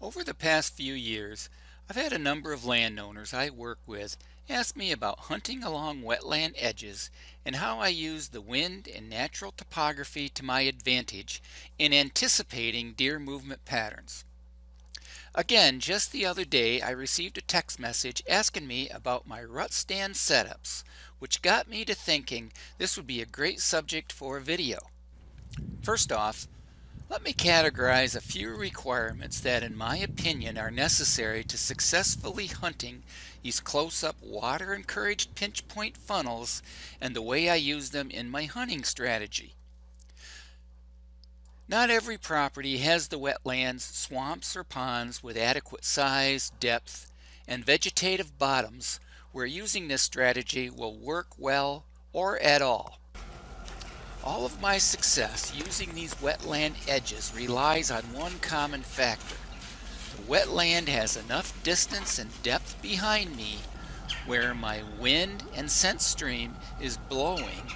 Over the past few years, I've had a number of landowners I work with ask me about hunting along wetland edges and how I use the wind and natural topography to my advantage in anticipating deer movement patterns. Again, just the other day I received a text message asking me about my rut stand setups, which got me to thinking this would be a great subject for a video. First off, let me categorize a few requirements that in my opinion are necessary to successfully hunting these close-up water-encouraged pinch point funnels and the way I use them in my hunting strategy. Not every property has the wetlands, swamps, or ponds with adequate size, depth, and vegetative bottoms where using this strategy will work well or at all. All of my success using these wetland edges relies on one common factor. The wetland has enough distance and depth behind me where my wind and scent stream is blowing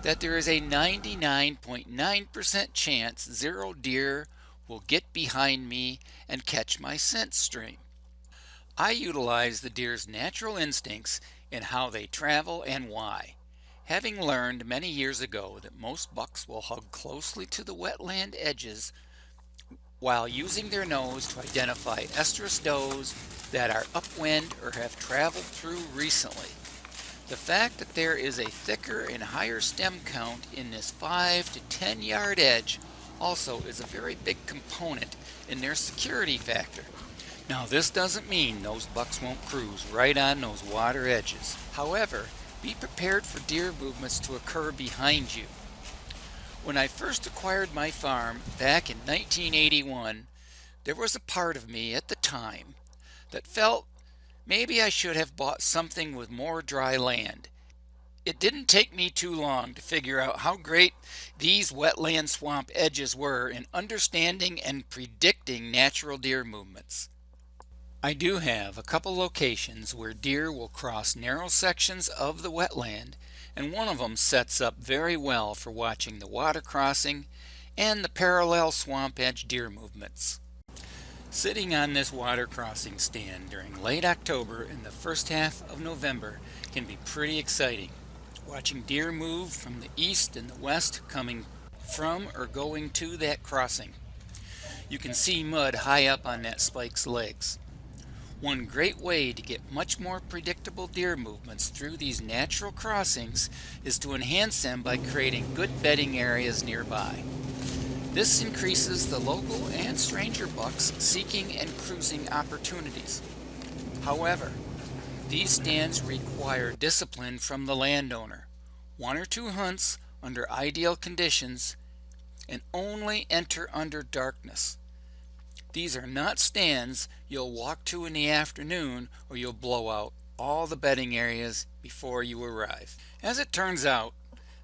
that there is a 99.9% chance zero deer will get behind me and catch my scent stream. I utilize the deer's natural instincts in how they travel and why. Having learned many years ago that most bucks will hug closely to the wetland edges while using their nose to identify estrus does that are upwind or have traveled through recently. The fact that there is a thicker and higher stem count in this 5 to 10 yard edge also is a very big component in their security factor. Now this doesn't mean those bucks won't cruise right on those water edges. However, be prepared for deer movements to occur behind you. When I first acquired my farm back in 1981, there was a part of me at the time that felt maybe I should have bought something with more dry land. It didn't take me too long to figure out how great these wetland swamp edges were in understanding and predicting natural deer movements. I do have a couple locations where deer will cross narrow sections of the wetland, and one of them sets up very well for watching the water crossing and the parallel swamp edge deer movements. Sitting on this water crossing stand during late October and the first half of November can be pretty exciting. Watching deer move from the east and the west coming from or going to that crossing. You can see mud high up on that spike's legs. One great way to get much more predictable deer movements through these natural crossings is to enhance them by creating good bedding areas nearby. This increases the local and stranger bucks seeking and cruising opportunities. However, these stands require discipline from the landowner, 1 or 2 hunts under ideal conditions, and only enter under darkness. These are not stands you'll walk to in the afternoon or you'll blow out all the bedding areas before you arrive. As it turns out,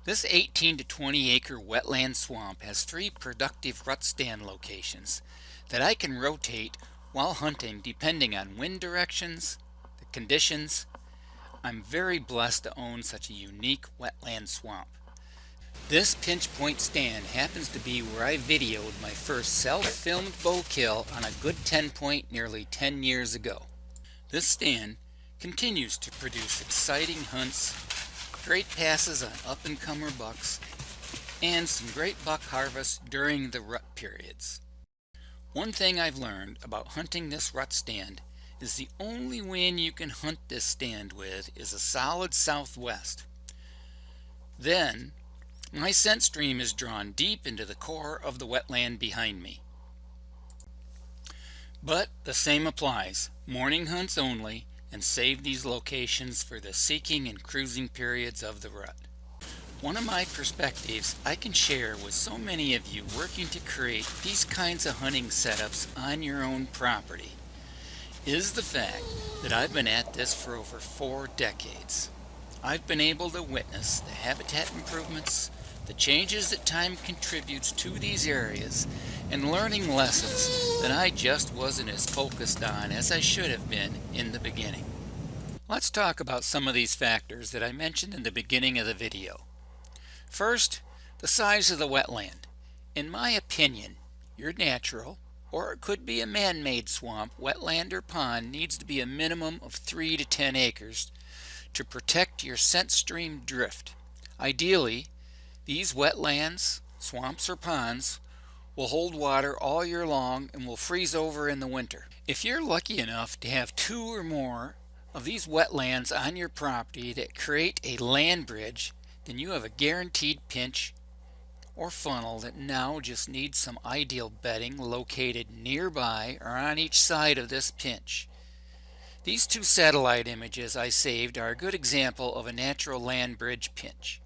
this 18 to 20 acre wetland swamp has 3 productive rut stand locations that I can rotate while hunting depending on wind directions, the conditions. I'm very blessed to own such a unique wetland swamp. This pinch point stand happens to be where I videoed my first self-filmed bow kill on a good 10 point nearly 10 years ago. This stand continues to produce exciting hunts, great passes on up-and-comer bucks, and some great buck harvests during the rut periods. One thing I've learned about hunting this rut stand is the only wind you can hunt this stand with is a solid southwest. Then, my scent stream is drawn deep into the core of the wetland behind me. But the same applies. Morning hunts only, and save these locations for the seeking and cruising periods of the rut. One of my perspectives I can share with so many of you working to create these kinds of hunting setups on your own property is the fact that I've been at this for over 4 decades. I've been able to witness the habitat improvements, the changes that time contributes to these areas, and learning lessons that I just wasn't as focused on as I should have been in the beginning. Let's talk about some of these factors that I mentioned in the beginning of the video. First, the size of the wetland. In my opinion, your natural or it could be a man-made swamp, wetland, or pond, needs to be a minimum of 3 to 10 acres to protect your scent stream drift. Ideally, these wetlands, swamps, or ponds will hold water all year long and will freeze over in the winter. If you're lucky enough to have 2 or more of these wetlands on your property that create a land bridge, then you have a guaranteed pinch or funnel that now just needs some ideal bedding located nearby or on each side of this pinch. These 2 satellite images I saved are a good example of a natural land bridge pinch.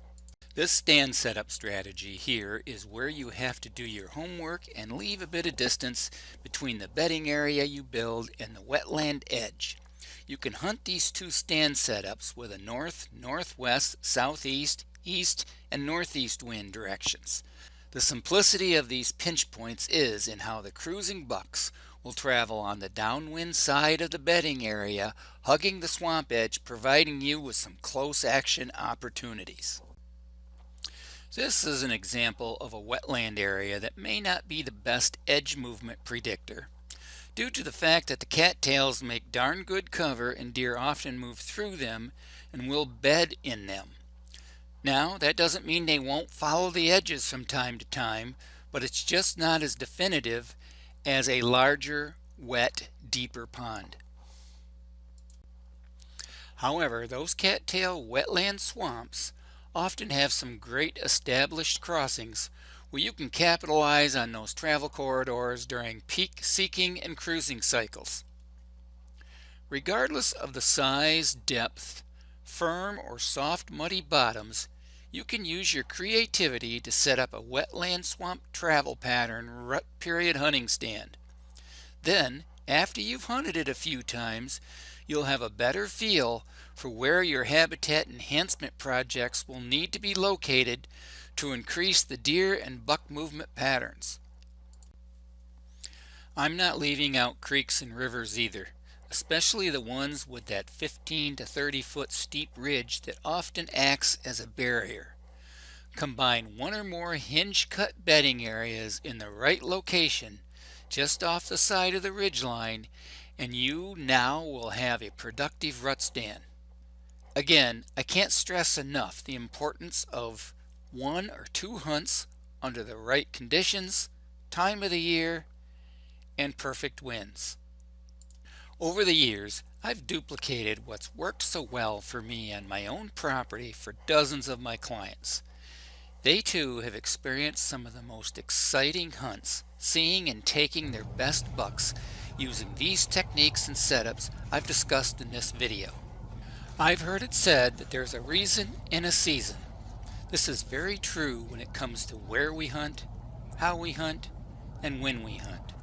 This stand setup strategy here is where you have to do your homework and leave a bit of distance between the bedding area you build and the wetland edge. You can hunt these 2 stand setups with a north, northwest, southeast, east, and northeast wind directions. The simplicity of these pinch points is in how the cruising bucks will travel on the downwind side of the bedding area, hugging the swamp edge, providing you with some close action opportunities. This is an example of a wetland area that may not be the best edge movement predictor, due to the fact that the cattails make darn good cover and deer often move through them and will bed in them. Now, that doesn't mean they won't follow the edges from time to time, but it's just not as definitive as a larger, wet, deeper pond. However, those cattail wetland swamps often have some great established crossings where you can capitalize on those travel corridors during peak seeking and cruising cycles. Regardless of the size, depth, firm or soft muddy bottoms, you can use your creativity to set up a wetland swamp travel pattern rut period hunting stand. Then, after you've hunted it a few times, you'll have a better feel for where your habitat enhancement projects will need to be located to increase the deer and buck movement patterns. I'm not leaving out creeks and rivers either, especially the ones with that 15 to 30 foot steep ridge that often acts as a barrier. Combine 1 or more hinge cut bedding areas in the right location just off the side of the ridgeline, and you now will have a productive rut stand. Again, I can't stress enough the importance of 1 or 2 hunts under the right conditions, time of the year, and perfect winds. Over the years, I've duplicated what's worked so well for me on my own property for dozens of my clients. They too have experienced some of the most exciting hunts, seeing and taking their best bucks using these techniques and setups I've discussed in this video. I've heard it said that there's a reason and a season. This is very true when it comes to where we hunt, how we hunt, and when we hunt.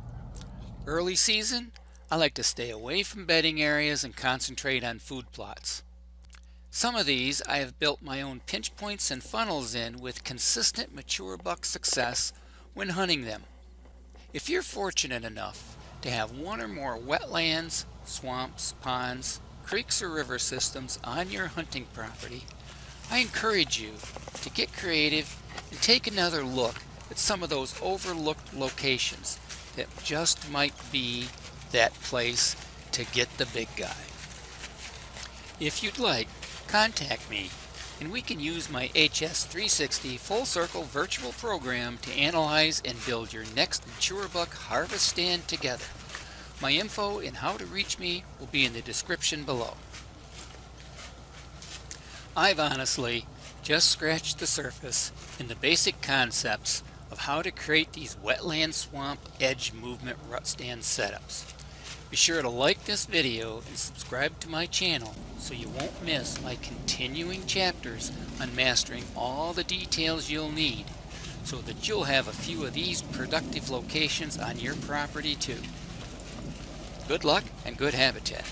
Early season, I like to stay away from bedding areas and concentrate on food plots. Some of these I have built my own pinch points and funnels in with consistent mature buck success when hunting them. If you're fortunate enough to have 1 or more wetlands, swamps, ponds, creeks, or river systems on your hunting property, I encourage you to get creative and take another look at some of those overlooked locations that just might be that place to get the big guy. If you'd like, contact me and we can use my HS360 full circle virtual program to analyze and build your next mature buck harvest stand together. My info and how to reach me will be in the description below. I've honestly just scratched the surface in the basic concepts of how to create these wetland swamp edge movement rut stand setups. Be sure to like this video and subscribe to my channel so you won't miss my continuing chapters on mastering all the details you'll need so that you'll have a few of these productive locations on your property too. Good luck and good habitat.